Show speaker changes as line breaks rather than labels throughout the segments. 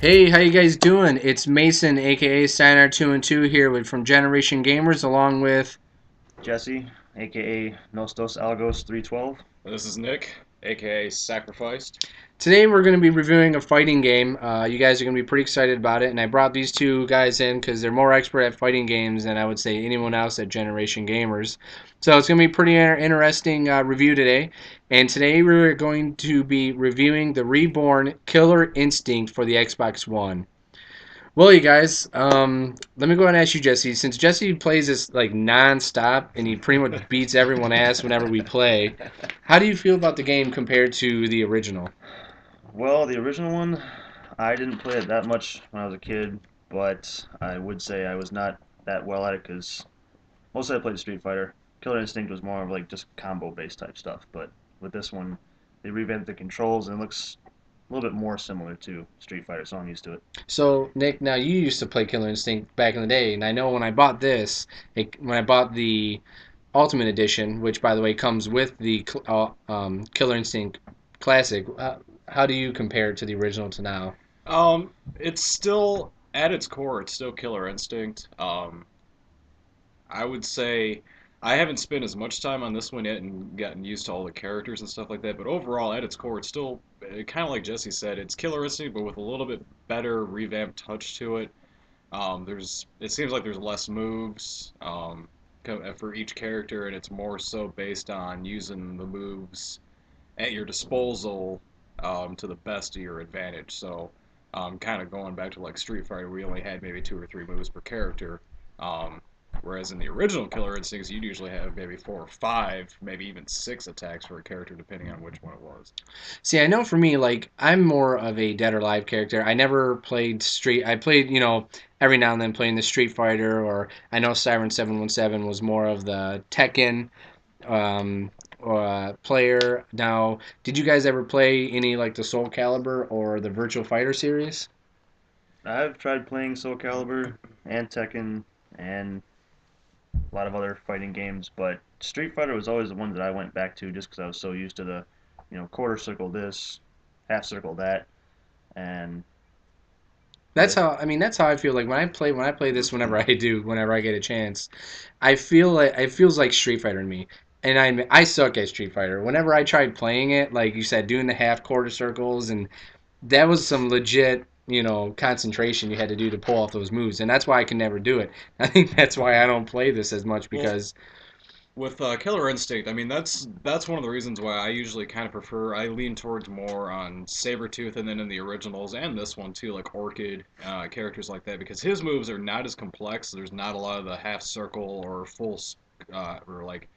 Hey, how you guys doing? It's Mason, aka Cyanide 2 and 2 here from Generation Gamers, along with.
Jesse, aka Nostos Algos 312.
This is Nick, aka Sacrificed.
Today we're going to be reviewing a fighting game. You guys are going to be pretty excited about it, and I brought these two guys in because they're more expert at fighting games than I would say anyone else at Generation Gamers. So it's going to be a pretty interesting review today. And today we're going to be reviewing the Reborn Killer Instinct for the Xbox One. Well, you guys, let me go ahead and ask you, Jesse. Since Jesse plays this like non-stop and he pretty much beats everyone ass whenever we play, how do you feel about the game compared to the original?
Well, the original one, I didn't play it that much when I was a kid, but I would say I was not that well at it because mostly I played Street Fighter. Killer Instinct was more of like just combo based type stuff, but with this one, they revamped the controls and it looks a little bit more similar to Street Fighter, so I'm used to it.
So, Nick, now you used to play Killer Instinct back in the day, and I know when I bought this, when I bought the Ultimate Edition, which by the way comes with the Killer Instinct Classic, how do you compare it to the original to now?
It's still at its core, it's still Killer Instinct. I would say I haven't spent as much time on this one yet and gotten used to all the characters and stuff like that. But overall, at its core, it's still kind of like Jesse said. It's Killer Instinct, but with a little bit better revamped touch to it. It seems like there's less moves for each character, and it's more so based on using the moves at your disposal to the best of your advantage. So, kind of going back to like Street Fighter, we only had maybe two or three moves per character. Um, Whereas in the original Killer Instincts, you'd usually have maybe four or five, maybe even six attacks for a character, depending on which one it was.
See, I know for me, like I'm more of a Dead or Alive character. I never played Street. I played, every now and then playing the Street Fighter, or I know Siren 717 was more of the Tekken um, player. Now, did you guys ever play any like the Soul Calibur or the Virtual Fighter series?
I've tried playing Soul Calibur and Tekken and a lot of other fighting games, but Street Fighter was always the one that I went back to just because I was so used to the, quarter circle this, half circle that, and
That's
it,
how I mean. That's how I feel like when I play this. Whenever I get a chance, I feel like it feels like Street Fighter to me. And I suck at Street Fighter. Whenever I tried playing it, like you said, doing the half quarter circles, and that was some legit, concentration you had to do to pull off those moves. And that's why I can never do it. I think that's why I don't play this as much
Well,
because
with Killer Instinct, I mean that's one of the reasons why I usually kind of prefer. I lean towards more on Sabretooth, and then in the originals and this one too, like Orchid characters like that, because his moves are not as complex. There's not a lot of the half circle or or like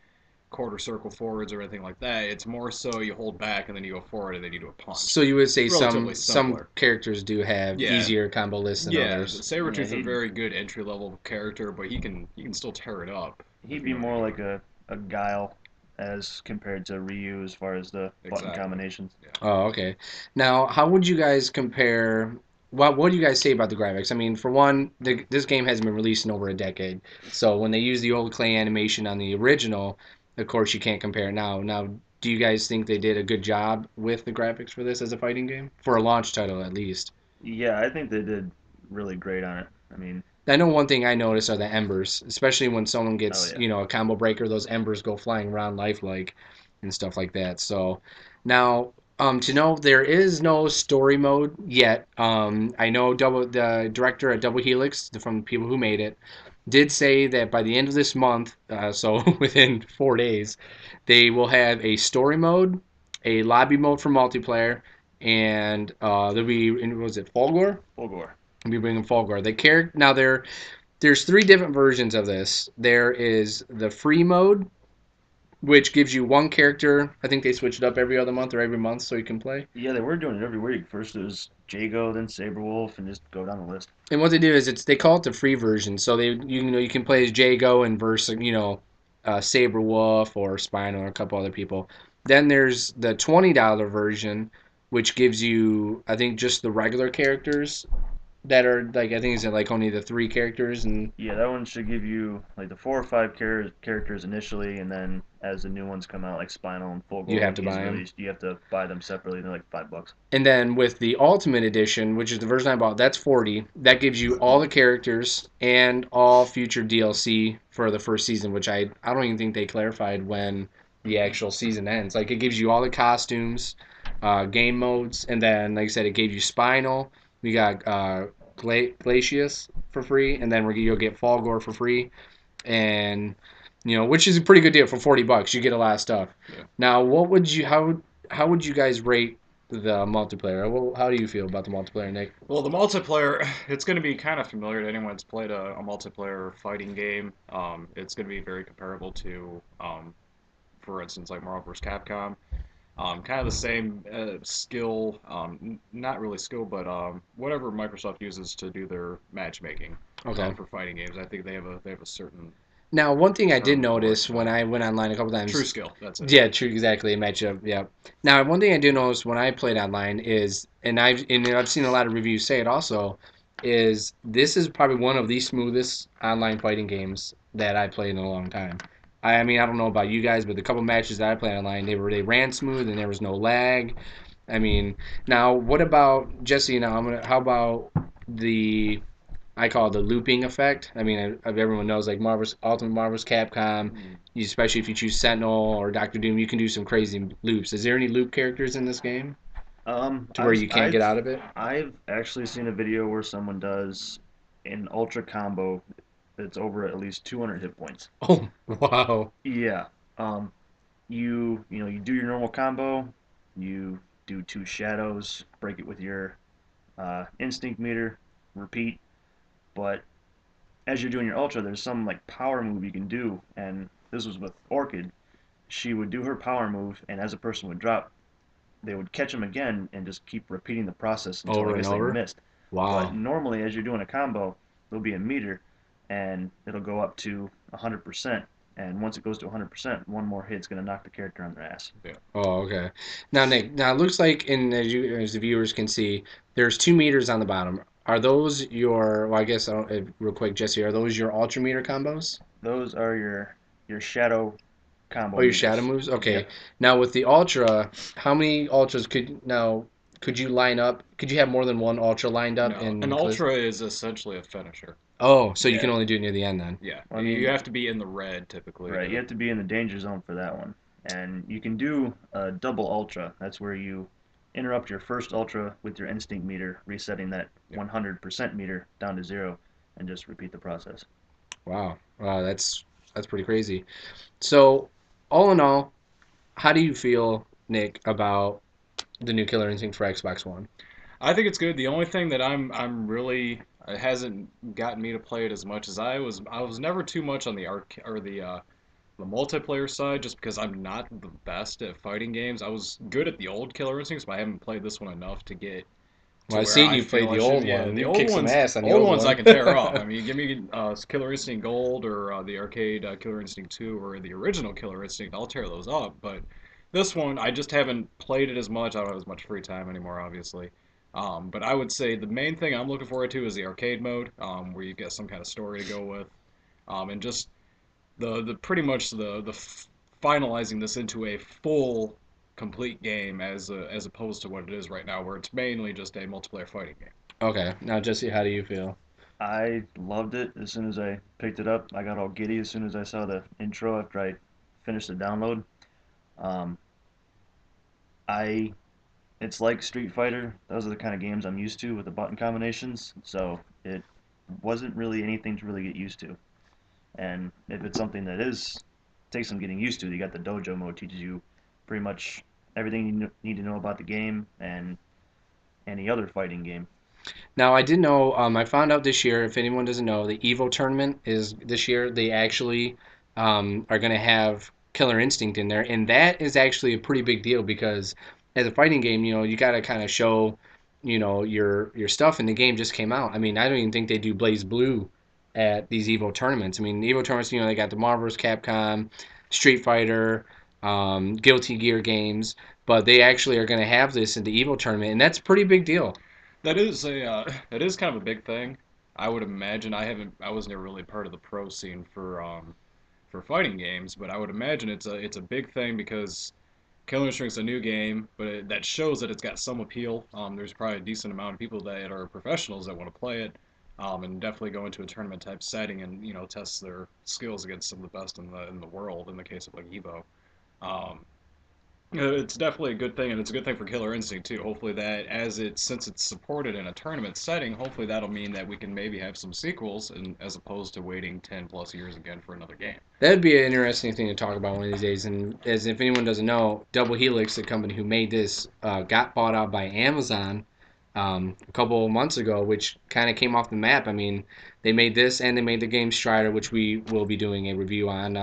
quarter circle forwards or anything like that. It's more so you hold back and then you go forward and then you do a
so
punch.
you would say
It's relatively
some
simpler.
characters do have
Yeah,
easier combo lists than
yeah.
others.
yeah,
Sabretooth's a very good entry level character, but he can still tear it up
he'd
if you
be
know what you're
more like
doing.
a Guile as compared to Ryu as far as the button
Exactly.
combinations.
Yeah.
Oh, okay. Now, how would you guys compare? What do you guys say about the graphics? I mean, for one, this game hasn't been released in over a decade. So when they use the old clay animation on the original, of course you can't compare it now. Now, do you guys think they did a good job with the graphics for this as a fighting game? For a launch title, at least.
Yeah, I think they did really great on it. I mean,
I know one thing I notice are the embers, especially when someone
oh
gets,
yeah.
a combo breaker, those embers go flying around lifelike and stuff like that. So now, to know there is no story mode yet. I know the director at Double Helix, from the people who made it, did say that by the end of this month, so within 4 days, they will have a story mode, a lobby mode for multiplayer, and there'll be, was it Fulgor?
Fulgore.
Be bringing Fulgor. There's three different versions of this. There is the free mode, which gives you one character. I think they switch it up every other month or every month so you can play.
Yeah, they were doing it every week. First it was Jago, then Saberwolf, and just go down the list.
And what they do is they call it the free version. So you can play as Jago and versus Saber Wolf or Spino or a couple other people. Then there's the $20 version, which gives you I think just the regular characters. that are like I think is it like only the 3 characters and
Yeah, that one should give you like the 4 or 5 characters initially, and then as the new ones come out, like Spinal and Full
you
Gold
have
when
to
he's
buy them.
released, you have to buy them separately. They're like $5.
And then with the Ultimate Edition, which is the version I bought, that's 40. That gives you all the characters and all future DLC for the first season, which I don't even think they clarified when the actual season ends. Like it gives you all the costumes, game modes, and then like I said, it gave you Spinal. We got Glacius for free, and then you'll get Falgor for free, and which is a pretty good deal for $40. You get a lot of stuff.
Yeah.
Now, what would you how would you guys rate the multiplayer? How do you feel about the multiplayer, Nick?
Well, the multiplayer, it's going to be kind of familiar to anyone that's played a multiplayer fighting game. It's going to be very comparable to, for instance, like Marvel vs. Capcom. Kind of the same skill, not really skill, but whatever Microsoft uses to do their matchmaking
Okay.
for fighting games. I think they have a certain
Now, one thing I did
term for it,
notice when
but
I went online a couple
true
times,
skill. That's it.
yeah, true, exactly, a matchup, yeah. Now, one thing I do notice when I played online is, and I've seen a lot of reviews say it also, is this is probably one of the smoothest online fighting games that I played in a long time. I mean, I don't know about you guys, but the couple matches that I played online, they ran smooth and there was no lag. I mean, now what about Jesse? Now, how about the I call it the looping effect. I mean, everyone knows like Marvel's Ultimate Marvel's Capcom,
Mm.
especially if you choose Sentinel or Doctor Doom, you can do some crazy loops. Is there any loop characters in this game to where
I've
you can't get
I've
out of it?
I've actually seen a video where someone does an ultra combo that's over at least 200 hit points.
Oh, wow.
Yeah. Um, you do your normal combo, you do 2 shadows, break it with your instinct meter, repeat. But as you're doing your ultra, there's some like power move you can do, and this was with Orchid. She would do her power move, and as a person would drop, they would catch them again and just keep repeating the process until I
Over and
guess they
over.
missed. But
Wow.
normally, as you're doing a combo, there'll be a meter, and it'll go up to 100%. And once it goes to 100%, one more hit's gonna knock the character on their ass.
Yeah.
Oh, okay. Now, Nick, now it looks like, as the viewers can see, there's 2 meters on the bottom. Are those your? Well, I guess real quick, Jesse, are those your ultra meter combos?
Those are your shadow
Oh,
combo
your shadow
meters.
moves? Okay.
Yep.
Now with the ultra, how many ultras could you line up? Could you have more than one ultra lined up
No, an
in Callisto?
ultra is essentially a finisher.
Oh, so you can
Yeah,
only do it near the end then.
yeah.
Well, I
You
mean,
have to be in the red typically
right, you
to.
have to be in the danger zone for that one. And you can do a double ultra. That's where you interrupt your first ultra with your instinct meter, resetting that
Yeah.
100% meter down to zero, and just repeat the process.
Wow. Wow, that's pretty crazy. So, all in all, how do you feel, Nick, about the new Killer Instinct for Xbox One?
I think it's good. The only thing that I'm really it hasn't gotten me to play it as much as I was never too much on the arc or the multiplayer side just because I'm not the best at fighting games. I was good at the old Killer Instincts, but I haven't played this one enough to get
Well,
to
I've
where
seen
I
you play
feel I
the
should.
old
Yeah,
one.
the
You
old
kicked some
ones,
ass on the
old
old
ones I
one.
can tear up. I mean, give me Killer Instinct Gold or the arcade Killer Instinct 2 or the original Killer Instinct. I'll tear those up. But this one, I just haven't played it as much. I don't have as much free time anymore, obviously. But I would say the main thing I'm looking forward to is the arcade mode, where you get some kind of story to go with, and just the pretty much finalizing this into a full complete game as opposed to what it is right now, where it's mainly just a multiplayer fighting game.
Okay. Now, Jesse, how do you feel?
I loved it as soon as I picked it up. I got all giddy as soon as I saw the intro after I finished the download. Um, I It's like Street Fighter. Those are the kind of games I'm used to with the button combinations. So it wasn't really anything to really get used to. And if it's something that is takes some getting used to, you got the dojo mode teaches you pretty much everything you need to know about the game and any other fighting game.
Now, I did know, I found out this year, if anyone doesn't know, the Evo tournament is this year. They actually are going to have Killer Instinct in there. And that is actually a pretty big deal because as a fighting game, you got to kind of show, your stuff. And the game just came out. I mean, I don't even think they do Blaze Blue at these Evo tournaments. I mean, the Evo tournaments, they got the Marvel's Capcom, Street Fighter, Guilty Gear games. But they actually are going to have this in the Evo tournament. And that's a pretty big deal.
That is a that is kind of a big thing. I would imagine I was never really part of the pro scene for fighting games, but I would imagine it's a big thing because Killer Instinct's a new game, but that shows that it's got some appeal. There's probably a decent amount of people that are professionals that want to play it, and definitely go into a tournament type setting and test their skills against some of the best in the world. In the case of like Evo, um, it's definitely a good thing, and it's a good thing for Killer Instinct too. Hopefully that since it's supported in a tournament setting, hopefully that'll mean that we can maybe have some sequels, and as opposed to waiting 10+ years again for another game.
That'd be an interesting thing to talk about one of these days. And as if anyone doesn't know, Double Helix, the company who made this, got bought out by Amazon a couple of months ago, which kind of came off the map. I mean, they made this and they made the game Strider, which we will be doing a review on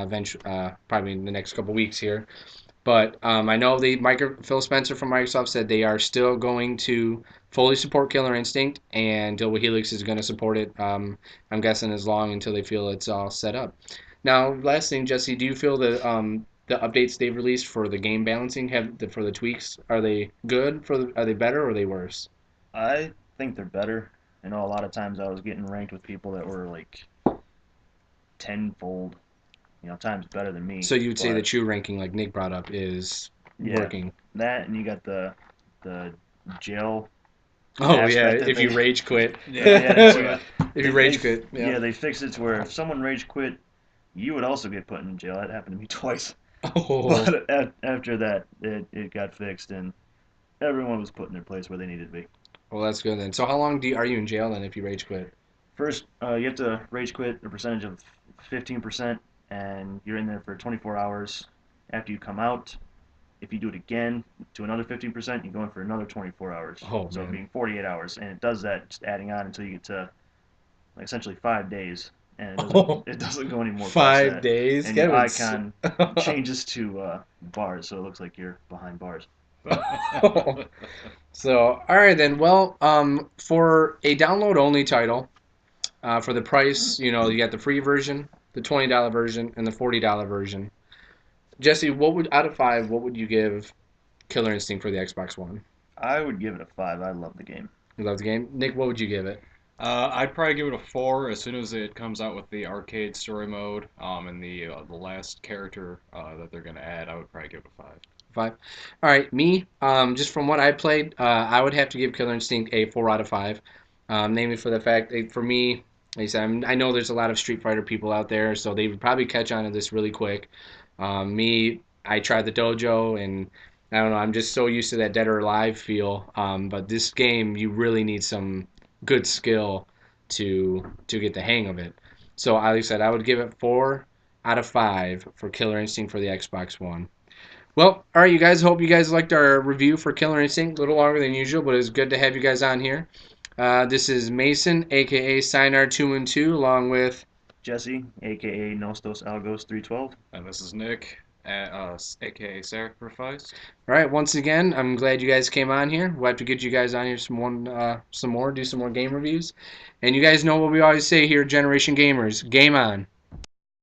probably in the next couple of weeks here. But I know Phil Spencer from Microsoft said they are still going to fully support Killer Instinct, and Double Helix is going to support it. I'm guessing as long until they feel it's all set up. Now, last thing, Jesse, do you feel the updates they've released for the game balancing for the tweaks, are they good are they better or are they worse?
I think they're better. I know a lot of times I was getting ranked with people that were like tenfold, times better than me.
So you would say the
But
true ranking, like Nick brought up, is
yeah,
working.
that and you got the jail
Oh yeah,
aspect that
if you
they
rage quit.
yeah, so
If you
they
rage quit, yeah.
yeah, they fixed it to where if someone rage quit, you would also get put in jail. That happened to me twice.
Oh,
But after that, it got fixed and everyone was put in their place where they needed to be.
well that's good then. So how long are you in jail then if you rage quit?
First, you have to rage quit a percentage of 15%, and you're in there for 24 hours. After you come out, if you do it again to another 15%, you go in for another 24 hours.
Oh
So
man.
being 48 hours, and it does that just adding on until you get to like essentially 5 days, and it doesn't
Oh,
it doesn't go any more past
five
that.
days.
And
That
your
would.
icon changes to bars, so it looks like you're behind bars.
So, all right then. Well, for a download only title, for the price, you got the free version, the $20 version, and the $40 version. Jesse, out of five, what would you give Killer Instinct for the Xbox One?
I would give it a 5. I love the game.
You love the game, Nick. What would you give it?
I'd probably give it a 4 as soon as it comes out with the arcade story mode, and the last character that they're gonna add. I would probably give it a 5.
Five. All right, me. Just from what I played, I would have to give Killer Instinct a 4 out of 5. Namely for the fact that for me, like I said, I know there's a lot of Street Fighter people out there, so they would probably catch on to this really quick. Me, I tried the dojo, and I don't know, I'm just so used to that Dead or Alive feel. But this game, you really need some good skill to get the hang of it. So, like I said, I would give it 4 out of 5 for Killer Instinct for the Xbox One. Well, all right, you guys. Hope you guys liked our review for Killer Instinct. A little longer than usual, but it's good to have you guys on here. This is Mason, aka Sinar212, along with.
Jesse, aka Nostos Algos 312.
And this is Nick, aka Sacrifice.
All right, once again, I'm glad you guys came on here. We'll have to get you guys on here some more, do some more game reviews. And you guys know what we always say here, Generation Gamers: game on.